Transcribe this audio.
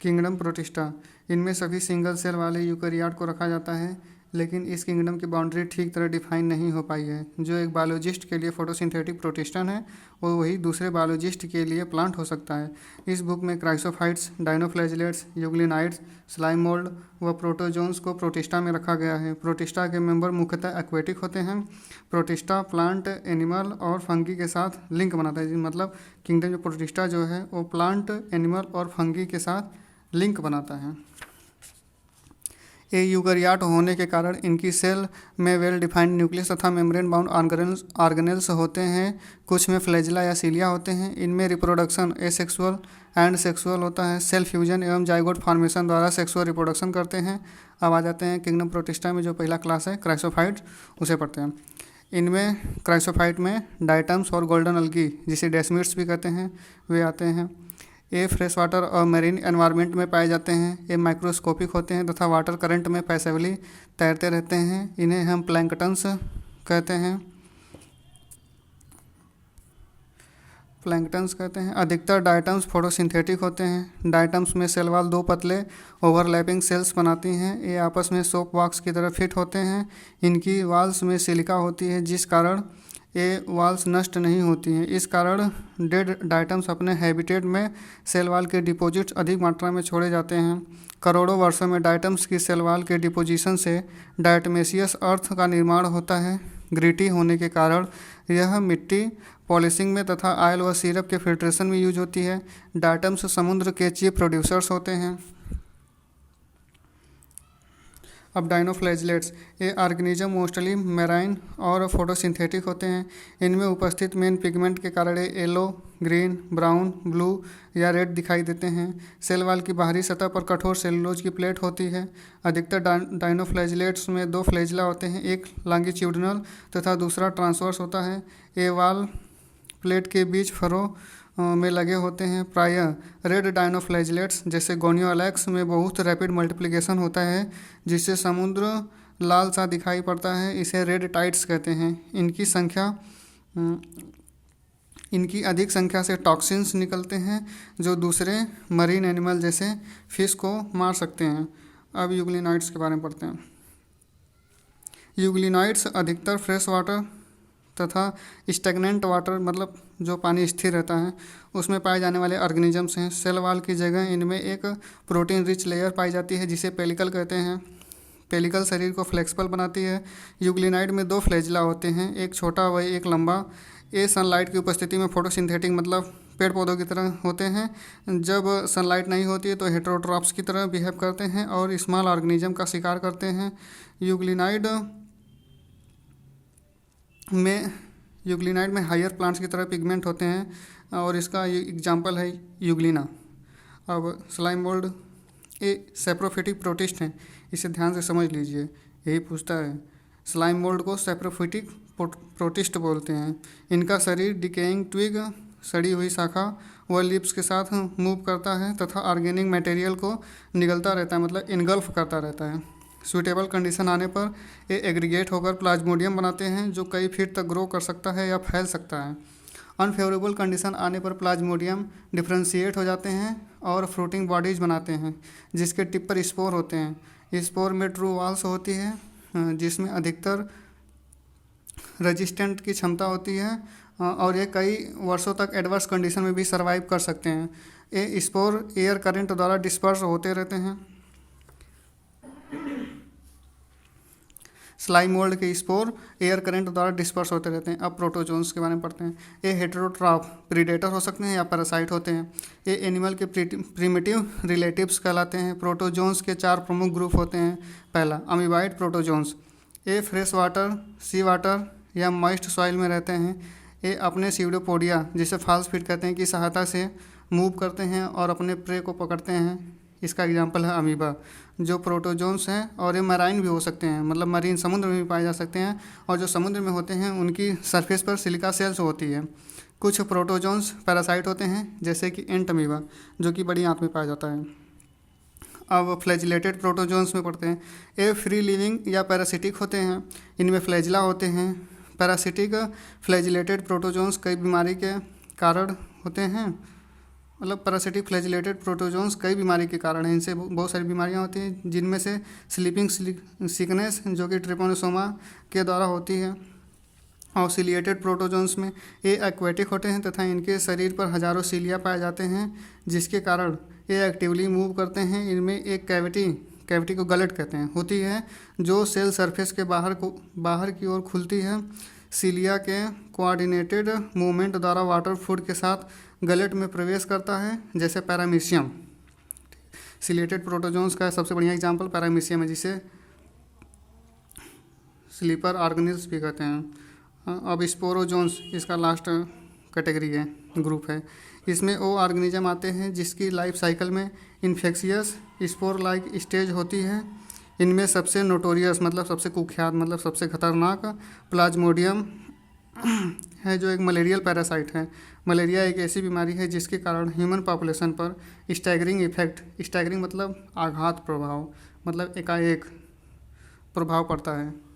Kingdom protista. इनमें सभी single cell वाले यूकेरियोट को रखा जाता है, लेकिन इस किंगडम की बाउंड्री ठीक तरह डिफाइन नहीं हो पाई है। जो एक बायोलॉजिस्ट के लिए फोटोसिंथेटिक प्रोटिस्टन है, वो वही दूसरे बायोलॉजिस्ट के लिए प्लांट हो सकता है। इस बुक में क्राइसोफाइट्स, डाइनोफ्लैजिलेट्स, यूग्लिनाइड्स, स्लाइम मोल्ड व प्रोटोजोन्स को प्रोटिस्टा में रखा गया है। प्रोटिस्टा के मेंबर मुख्यतः एक्वेटिक होते हैं। प्रोटिस्टा प्लांट, एनिमल और फंगी के साथ लिंक बनाता है, मतलब किंगडम जो प्रोटिस्टा जो है वो प्लांट, एनिमल और फंगी के साथ लिंक बनाता है। ये यूकेरियोट होने के कारण इनकी सेल में वेल डिफाइंड न्यूक्लियस तथा मेम्ब्रेन बाउंड ऑर्गेनेल्स होते हैं। कुछ में फ्लैजिला या सीलिया होते हैं। इनमें रिप्रोडक्शन एसेक्सुअल एंड सेक्सुअल होता है। सेल फ्यूजन एवं जाइगोट फॉर्मेशन द्वारा सेक्सुअल रिप्रोडक्शन करते हैं। अब आ जाते हैं किंगडम प्रोटिस्टा में जो पहला क्लास है क्राइसोफाइट, उसे पढ़ते हैं। इनमें क्राइसोफाइट में डायटम्स और गोल्डन अलगी, जिसे डेस्मिड्स भी कहते हैं, वे आते हैं। ये फ्रेश वाटर और मेरीन एनवायरनमेंट में पाए जाते हैं। ये माइक्रोस्कोपिक होते हैं तथा वाटर करंट में पैसिवली तैरते रहते हैं। इन्हें हम प्लैंकटन्स कहते हैं। अधिकतर डायटम्स फोटोसिंथेटिक होते हैं। डायटम्स में सेल वाल दो पतले ओवरलैपिंग सेल्स बनाती हैं। ये आपस में सोप बॉक्स की तरह फिट होते हैं। इनकी वाल्स में सिलिका होती है, जिस कारण ये वाल्स नष्ट नहीं होती हैं। इस कारण डेड डायटम्स अपने हैबिटेट में सेल वाल के डिपॉजिट्स अधिक मात्रा में छोड़े जाते हैं। करोड़ों वर्षों में डायटम्स की सेल वाल के डिपोजिशन से डायटमेशियस अर्थ का निर्माण होता है। ग्रिटी होने के कारण यह मिट्टी पॉलिशिंग में तथा ऑयल व सिरप के फिल्ट्रेशन में यूज होती है। डायटम्स समुद्र के चीफ प्रोड्यूसर्स होते हैं। अब डाइनोफ्लैजिलेट्स, ये ऑर्गेनिज्म मोस्टली मेराइन और फोटोसिंथेटिक होते हैं। इनमें उपस्थित मेन पिगमेंट के कारण येलो, ग्रीन, ब्राउन, ब्लू या रेड दिखाई देते हैं। सेल वाल की बाहरी सतह पर कठोर सेलुलोज की प्लेट होती है। अधिकतर डाइनोफ्लैजिलेट्स में दो फ्लैजिला होते हैं, एक लॉन्गिट्यूडिनल तथा दूसरा ट्रांसवर्स होता है। ये वाल प्लेट के बीच फरों में लगे होते हैं। प्रायः रेड डाइनोफ्लैजिलेट्स जैसे गोनियोलैक्स में बहुत रैपिड मल्टीप्लिकेशन होता है, जिससे समुद्र लाल सा दिखाई पड़ता है। इसे रेड टाइड्स कहते हैं। इनकी अधिक संख्या से टॉक्सिन्स निकलते हैं, जो दूसरे मरीन एनिमल जैसे फिश को मार सकते हैं। अब यूग्लिनाइड्स के बारे में पढ़ते हैं। यूग्लिनाइड्स अधिकतर फ्रेश वाटर तथा स्टैग्नेंट वाटर, मतलब जो पानी स्थिर रहता है, उसमें पाए जाने वाले ऑर्गेनिजम्स हैं। सेल वाल की जगह इनमें एक प्रोटीन रिच लेयर पाई जाती है, जिसे पेलिकल कहते हैं। पेलिकल शरीर को फ्लेक्सिबल बनाती है। यूग्लिनाइड में दो फ्लैजिला होते हैं, एक छोटा व एक लंबा। ये सनलाइट की उपस्थिति में फोटोसिंथेटिक, मतलब पेड़ पौधों की तरह होते हैं। जब सनलाइट नहीं होती है तो हेटेरोट्रॉप्स की तरह बिहेव करते हैं और स्मॉल ऑर्गेनिज्म का शिकार करते हैं। यूग्लिनाइड में हायर प्लांट्स की तरह पिगमेंट होते हैं और इसका एग्जांपल है यूग्लिना। अब स्लाइम मोल्ड, ये सैप्रोफिटिक प्रोटिस्ट हैं, इसे ध्यान से समझ लीजिए, यही पूछता है। स्लाइम मोल्ड को सैप्रोफिटिक प्रोटिस्ट बोलते हैं। इनका शरीर डिकेइंग ट्विग, सड़ी हुई शाखा व लिप्स के साथ मूव करता है तथा ऑर्गेनिक मटेरियल को निगलता रहता है, मतलब इनगल्फ करता रहता है। सूटेबल कंडीशन आने पर ये एग्रीगेट होकर प्लाज्मोडियम बनाते हैं, जो कई फीट तक ग्रो कर सकता है या फैल सकता है। अनफेवरेबल कंडीशन आने पर प्लाज्मोडियम डिफ्रेंशिएट हो जाते हैं और फ्रूटिंग बॉडीज बनाते हैं, जिसके टिप पर स्पोर होते हैं। स्पोर में ट्रू वॉल्स होती है, जिसमें अधिकतर रेजिस्टेंट की क्षमता होती है और ये कई वर्षों तक एडवर्स कंडीशन में भी सर्वाइव कर सकते हैं। ये स्पोर एयर करंट द्वारा डिस्पर्स होते रहते हैं। स्लाइम मोल्ड के स्पोर एयर करंट द्वारा डिस्पर्स होते रहते हैं। अब प्रोटोजोन्स के बारे में पढ़ते हैं। ये हेटेरोट्रॉफ प्रीडेटर हो सकते हैं या पैरासाइट होते हैं। ये एनिमल के प्रिमिटिव रिलेटिव्स कहलाते हैं। प्रोटोजोन्स के 4 प्रमुख ग्रुप होते हैं। पहला, अमीबाइड प्रोटोजोन्स, ये फ्रेश वाटर, सी वाटर या मॉइस्ट सॉइल में रहते हैं। ये अपने सीवडोपोडिया, जिसे फॉल्स फीट कहते हैं, की सहायता से मूव करते हैं और अपने प्रे को पकड़ते हैं। इसका एग्जाम्पल है अमीबा, जो प्रोटोजोन्स हैं। और ये मराइन भी हो सकते हैं, मतलब मरीन समुद्र में भी पाए जा सकते हैं। और जो समुद्र में होते हैं उनकी सरफेस पर सिलिका सेल्स होती है। कुछ प्रोटोजोन्स पैरासाइट होते हैं, जैसे कि एंट अमीबा, जो कि बड़ी आंत में पाया जाता है। अब फ्लैजिलेटेड प्रोटोजोन्स में पढ़ते हैं। ये फ्री लिविंग या पैरासिटिक होते हैं। इनमें फ्लैजिला होते हैं। पैरासिटिक फ्लैजिलेटेड प्रोटोजोन्स कई बीमारी के कारण होते हैं। मतलब पैरासिटिक फ्लैजिलेटेड प्रोटोजोन्स कई बीमारी के कारण हैं। इनसे बहुत सारी बीमारियां होती हैं, जिनमें से स्लीपिंग सिकनेस जो कि ट्रिपोनोसोमा के द्वारा होती है। और सिलिएटेड प्रोटोजोन्स में ये एक्वेटिक होते हैं तथा इनके शरीर पर हजारों सीलिया पाए जाते हैं, जिसके कारण ये एक्टिवली मूव करते हैं। इनमें एक कैविटी को गलट कहते हैं होती है, जो सेल सरफेस के बाहर की ओर खुलती है। सीलिया के कोऑर्डिनेटेड मूवमेंट द्वारा वाटर फूड के साथ गलट में प्रवेश करता है, जैसे पैरामीशियम। सिलिएटेड प्रोटोजोन्स का सबसे बढ़िया एग्जाम्पल पैरामीशियम है, जिसे स्लीपर ऑर्गेनिल्स भी कहते हैं। अब स्पोरोजोन्स इसका लास्ट कैटेगरी है, ग्रुप है। इसमें वो ऑर्गेनिज्म आते हैं जिसकी लाइफ साइकिल में इन्फेक्शियस स्पोर लाइक स्टेज होती है। इनमें सबसे नोटोरियस मतलब सबसे कुख्यात मतलब सबसे खतरनाक प्लाज्मोडियम है, जो एक मलेरियल पैरासाइट है। मलेरिया एक ऐसी बीमारी है जिसके कारण ह्यूमन पॉपुलेशन पर स्टैगरिंग इफेक्ट, स्टैगरिंग मतलब आघात प्रभाव, मतलब एकाएक प्रभाव पड़ता है।